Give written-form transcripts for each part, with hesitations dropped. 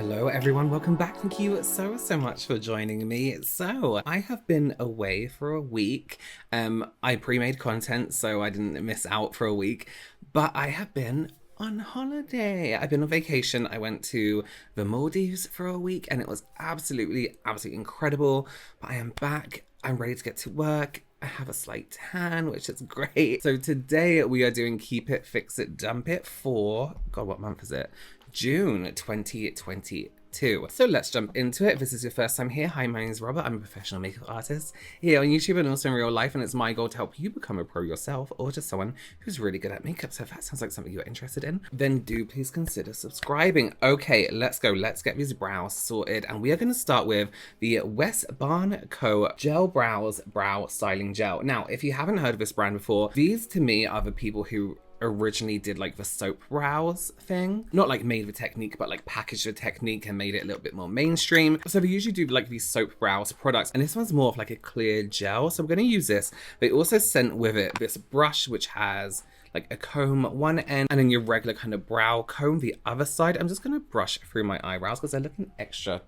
Hello everyone, welcome back. Thank you so much for joining me. So I have been away for a week. I pre-made content so I didn't miss out for a week, but I have been on holiday. I've been on vacation. I went to the Maldives for a week and it was absolutely incredible. But I am back. I'm ready to get to work. I have a slight tan, which is great. So today we are doing Keep It, Fix It, Dump It for, God, what month is it? June 2022. So let's jump into it. If this is your first time here, hi, my name is Robert. I'm a professional makeup artist here on YouTube and also in real life, and it's my goal to help you become a pro yourself or just someone who's really good at makeup. So if that sounds like something you're interested in, then do please consider subscribing. Okay, let's go. Let's get these brows sorted, and we are going to start with the West Barn Co. Gel Brows Brow Styling Gel. Now, if you haven't heard of this brand before, these to me are the people who originally did like the soap brows thing, not like made the technique, but like packaged the technique and made it a little bit more mainstream. So they usually do like these soap brows products, and this one's more of like a clear gel, so I'm going to use this. They also sent with it this brush which has like a comb one end and then your regular kind of brow comb the other side. I'm just going to brush through my eyebrows because they're looking extra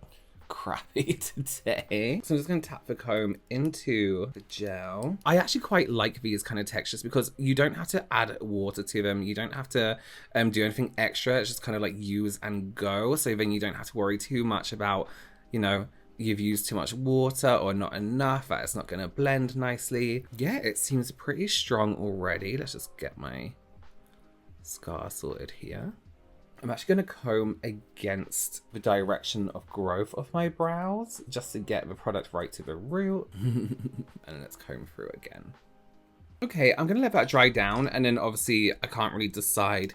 crappy today. So I'm just going to tap the comb into the gel. I actually quite like these kind of textures because you don't have to add water to them. You don't have to do anything extra. It's just kind of like use and go. So then you don't have to worry too much about, you know, you've used too much water or not enough, that it's not going to blend nicely. Yeah, it seems pretty strong already. Let's just get my scar sorted here. I'm actually going to comb against the direction of growth of my brows just to get the product right to the root. And let's comb through again. Okay, I'm going to let that dry down, and then obviously I can't really decide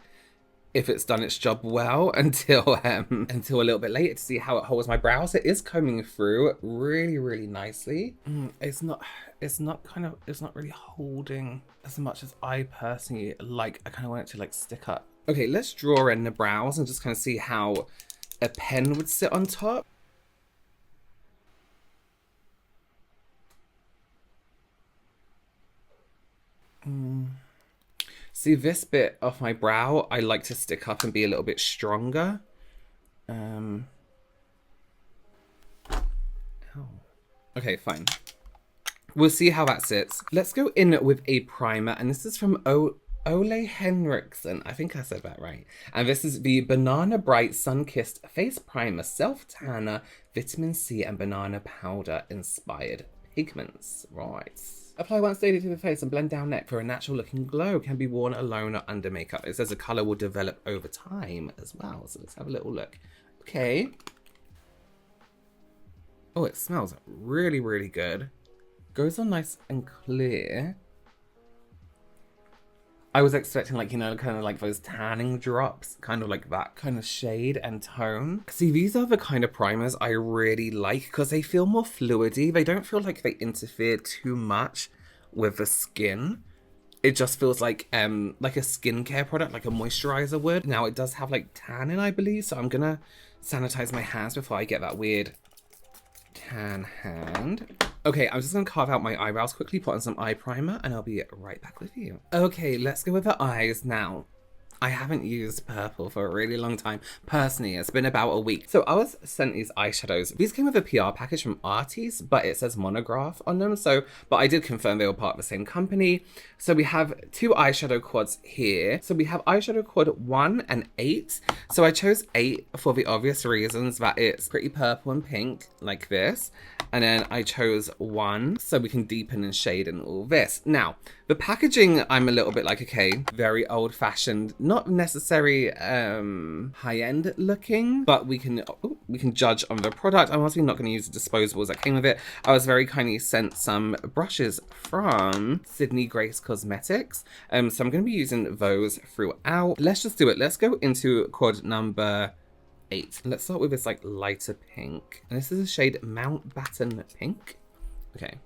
if it's done its job well until a little bit later to see how it holds my brows. It is combing through really nicely. It's not really holding as much as I personally like. I kind of want it to like stick up. Okay, let's draw in the brows and just kind of see how a pen would sit on top. See, this bit of my brow, I like to stick up and be a little bit stronger. Okay, fine. We'll see how that sits. Let's go in with a primer, and this is from Ole Henriksen, I think I said that right. And this is the Banana Bright Sunkissed Face Primer Self Tanner Vitamin C and Banana Powder Inspired Pigments. Right. Apply once daily to the face and blend down neck for a natural looking glow. Can be worn alone or under makeup. It says the colour will develop over time as well. So let's have a little look. Okay. Oh, it smells really good. Goes on nice and clear. I was expecting like, you know, kind of like those tanning drops, kind of like that kind of shade and tone. See, these are the kind of primers I really like because they feel more fluidy. They don't feel like they interfere too much with the skin. It just feels like a skincare product, like a moisturizer would. Now it does have like tannin, I believe, so I'm gonna sanitize my hands before I get that weird tan hand. Okay, I'm just going to carve out my eyebrows quickly, put on some eye primer, and I'll be right back with you. Okay, let's go with the eyes now. I haven't used purple for a really long time. Personally, it's been about a week. So I was sent these eyeshadows. These came with a PR package from Artis, but it says Monograph on them. But I did confirm they were part of the same company. So we have two eyeshadow quads here. So we have eyeshadow quad 1 and 8. So I chose 8 for the obvious reasons that it's pretty purple and pink like this. And then I chose 1 so we can deepen and shade and all this. Now, the packaging, I'm a little bit like, okay, very old fashioned, not necessarily high-end looking, but we can judge on the product. I'm obviously not going to use the disposables that came with it. I was very kindly sent some brushes from Sydney Grace Cosmetics. So I'm going to be using those throughout. Let's just do it. Let's go into quad number 8. Let's start with this like lighter pink. And this is a shade Mountbatten Pink. Okay.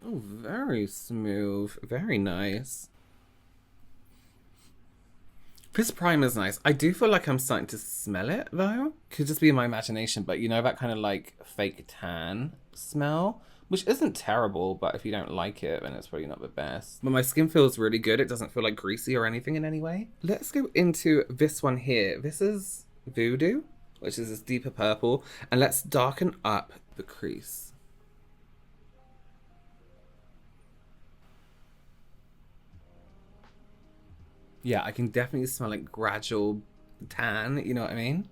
Oh, very smooth. Very nice. This primer is nice. I do feel like I'm starting to smell it though. Could just be my imagination, but you know that kind of like fake tan smell? which isn't terrible, but if you don't like it, then it's probably not the best. But my skin feels really good. It doesn't feel like greasy or anything in any way. Let's go into this one here. This is Voodoo, which is this deeper purple. And let's darken up the crease. Yeah, I can definitely smell like gradual tan, you know what I mean?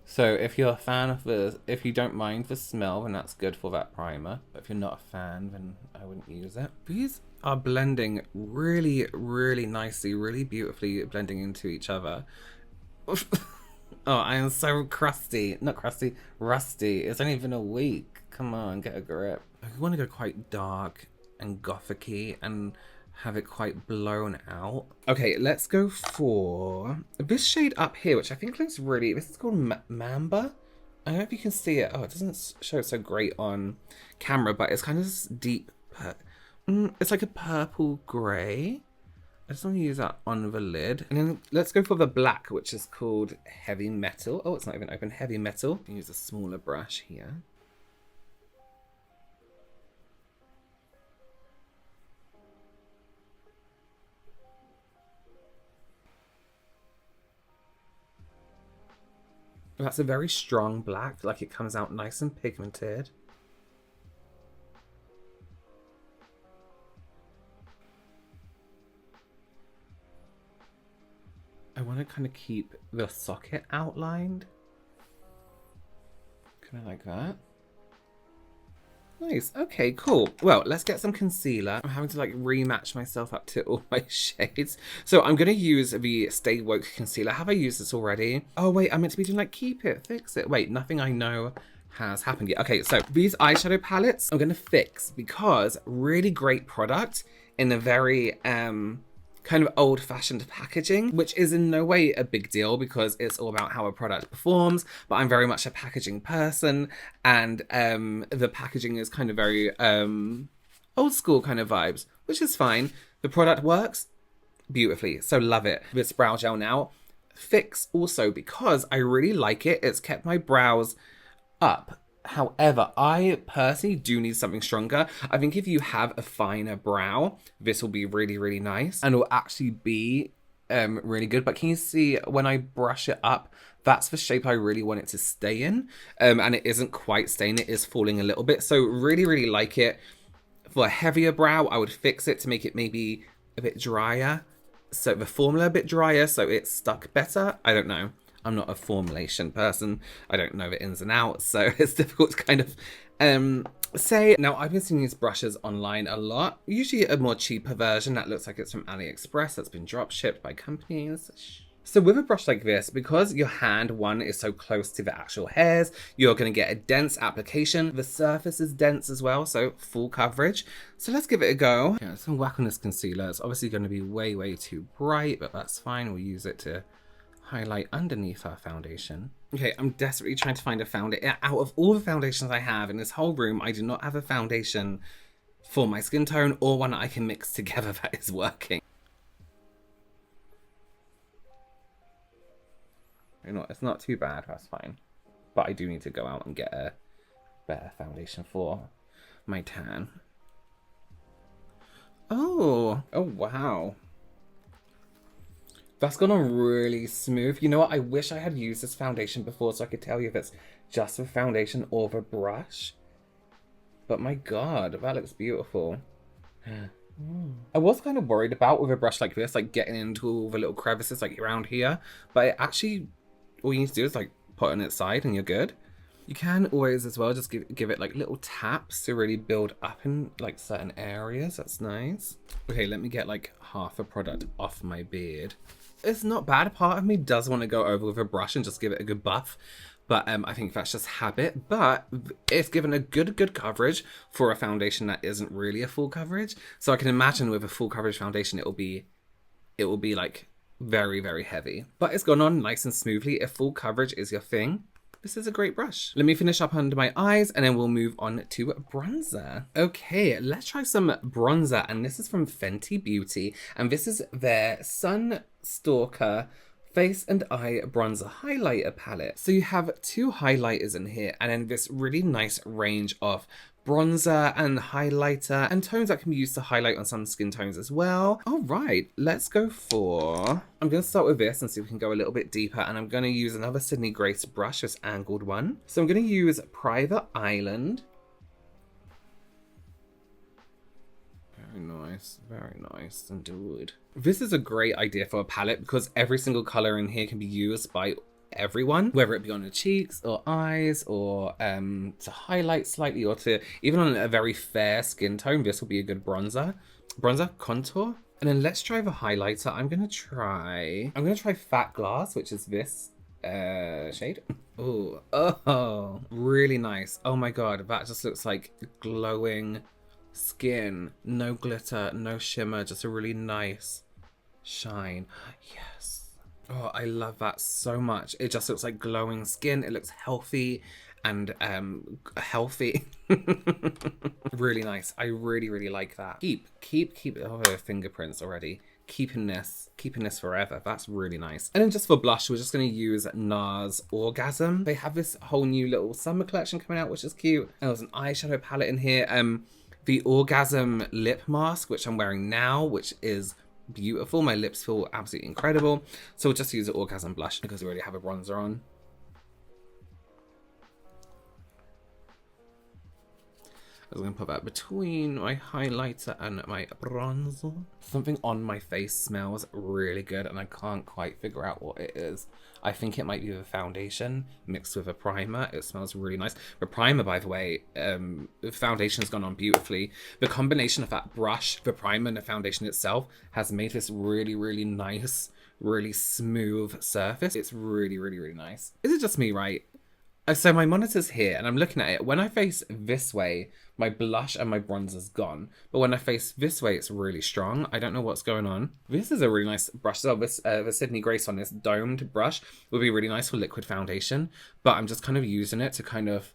So if you're a fan of if you don't mind the smell, then that's good for that primer. But if you're not a fan, then I wouldn't use it. These are blending really, really nicely, really beautifully blending into each other. Oh, I am so crusty. Not crusty, rusty. It's only been a week. Come on, get a grip. I want to go quite dark and gothic-y and have it quite blown out. Okay, let's go for this shade up here, which I think looks really, this is called Mamba. I don't know if you can see it. Oh, it doesn't show so great on camera, but it's kind of this deep, it's like a purple gray. I just want to use that on the lid. And then let's go for the black, which is called Heavy Metal. Oh, it's not even open. Heavy Metal. Use a smaller brush here. That's a very strong black, like it comes out nice and pigmented. I want to kind of keep the socket outlined. Kind of like that. Nice. Okay, cool. Well, let's get some concealer. I'm having to like rematch myself up to all my shades. So I'm going to use the Stay Woke concealer. Have I used this already? Oh, wait, I'm meant to be doing like keep it, fix it. Wait, nothing I know has happened yet. Okay, so these eyeshadow palettes I'm going to fix because really great product in a very kind of old-fashioned packaging, which is in no way a big deal because it's all about how a product performs, but I'm very much a packaging person, and the packaging is kind of very old school kind of vibes, which is fine. The product works beautifully, so love it. This brow gel now, fix also because I really like it. It's kept my brows up. However, I personally do need something stronger. I think if you have a finer brow, this will be really, really nice and will actually be really good. But can you see when I brush it up, that's the shape I really want it to stay in. And it isn't quite staying, it is falling a little bit. So really, really like it. For a heavier brow, I would fix it to make it maybe a bit drier. So the formula a bit drier, so it's stuck better. I don't know. I'm not a formulation person. I don't know the ins and outs, so it's difficult to kind of say. Now, I've been seeing these brushes online a lot. Usually a more cheaper version that looks like it's from AliExpress that's been drop shipped by companies. So with a brush like this, because your hand, one, is so close to the actual hairs, you're going to get a dense application. The surface is dense as well, so full coverage. So let's give it a go. Yeah, let's go whack on this concealer. It's obviously going to be way, way too bright, but that's fine. We'll use it to highlight underneath our foundation. Okay, I'm desperately trying to find a foundation. Out of all the foundations I have in this whole room, I do not have a foundation for my skin tone or one that I can mix together that is working. You know, it's not too bad, that's fine. But I do need to go out and get a better foundation for my tan. Oh wow. That's gone on really smooth. You know what? I wish I had used this foundation before so I could tell you if it's just the foundation or the brush. But my God, that looks beautiful. I was kind of worried about with a brush like this, like getting into all the little crevices like around here. But it actually, all you need to do is like put it on its side and you're good. You can always as well just give it like little taps to really build up in like certain areas. That's nice. Okay, let me get like half a product off my beard. It's not bad. Part of me does want to go over with a brush and just give it a good buff. But I think that's just habit. But it's given a good coverage for a foundation that isn't really a full coverage. So I can imagine with a full coverage foundation, it will be like very, very heavy. But it's gone on nice and smoothly. If full coverage is your thing, this is a great brush. Let me finish up under my eyes and then we'll move on to bronzer. Okay, let's try some bronzer. And this is from Fenty Beauty. And this is their Stalk'r Face and Eye Bronzer Highlighter Palette. So you have 2 highlighters in here and then this really nice range of bronzer and highlighter and tones that can be used to highlight on some skin tones as well. All right, let's go for... I'm going to start with this and see if we can go a little bit deeper, and I'm going to use another Sydney Grace brush, this angled one. So I'm going to use Private Island. Very nice indeed. This is a great idea for a palette because every single color in here can be used by everyone, whether it be on the cheeks or eyes or to highlight slightly or to even on a very fair skin tone. This will be a good bronzer contour. And then let's try the highlighter. I'm gonna try Fat Glass, which is this shade. Oh, really nice. Oh my god, that just looks like glowing skin, no glitter, no shimmer, just a really nice shine. Yes. Oh, I love that so much. It just looks like glowing skin. It looks healthy and healthy. Really nice. I really like that. Keep oh, fingerprints already. Keeping this forever. That's really nice. And then just for blush, we're just going to use Nars Orgasm. They have this whole new little summer collection coming out, which is cute. And there's an eyeshadow palette in here. The Orgasm lip mask, which I'm wearing now, which is beautiful. My lips feel absolutely incredible. So we'll just use the Orgasm blush because we already have a bronzer on. I'm going to put that between my highlighter and my bronzer. Something on my face smells really good and I can't quite figure out what it is. I think it might be the foundation mixed with a primer. It smells really nice. The primer, by the way, the foundation's gone on beautifully. The combination of that brush, the primer and the foundation itself has made this really nice, really smooth surface. It's really nice. Is it just me, right? So my monitor's here and I'm looking at it. When I face this way, my blush and my bronzer's gone. But when I face this way, it's really strong. I don't know what's going on. This is a really nice brush. So this, the Sydney Grace one, this domed brush would be really nice for liquid foundation. But I'm just kind of using it to kind of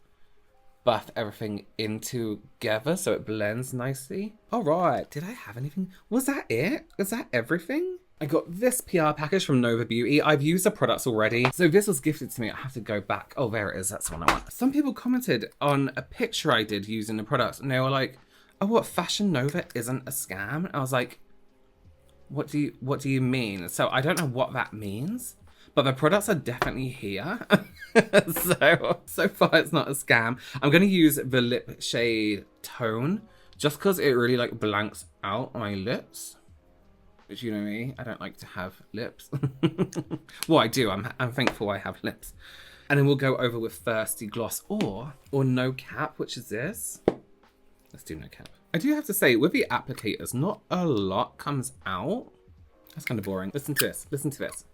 buff everything in together so it blends nicely. All right, did I have anything? Was that it? Was that everything? I got this PR package from Novabeauty. I've used the products already. So this was gifted to me. I have to go back. Oh, there it is. That's the one I want. Some people commented on a picture I did using the products and they were like, oh, what, Fashion Nova isn't a scam? I was like, what do you mean? So I don't know what that means, but the products are definitely here. so far it's not a scam. I'm going to use the lip shade Tone just because it really like blanks out my lips. But you know me, I don't like to have lips. Well, I do. I'm thankful I have lips. And then we'll go over with Thirsty Gloss or No Cap, which is this. Let's do No Cap. I do have to say, with the applicators, not a lot comes out. That's kind of boring. Listen to this. Listen to this.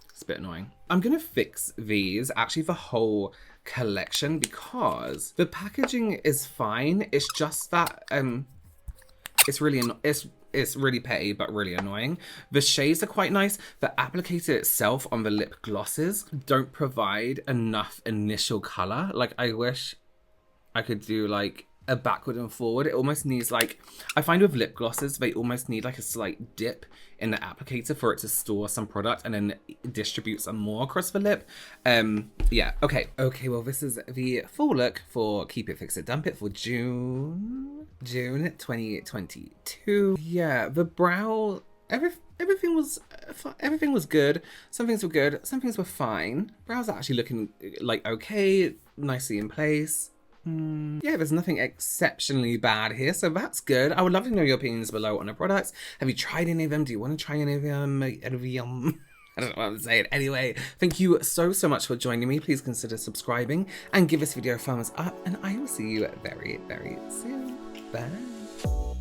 It's a bit annoying. I'm going to fix these, actually the whole collection, because the packaging is fine. It's just that it's really petty but really annoying. The shades are quite nice. The applicator itself on the lip glosses don't provide enough initial color. Like I wish I could do like a backward and forward. It almost needs like, I find with lip glosses, they almost need like a slight dip in the applicator for it to store some product and then distribute some more across the lip. Yeah, okay, well this is the full look for Keep It, Fix It, Dump It for June 2022. Yeah, the brow, everything was good. Some things were good, some things were fine. Brows are actually looking like okay, nicely in place. Yeah, there's nothing exceptionally bad here, so that's good. I would love to know your opinions below on the products. Have you tried any of them? Do you want to try any of them? I don't know what I'm saying. Anyway, thank you so much for joining me. Please consider subscribing and give this video a thumbs up, and I will see you very soon. Bye.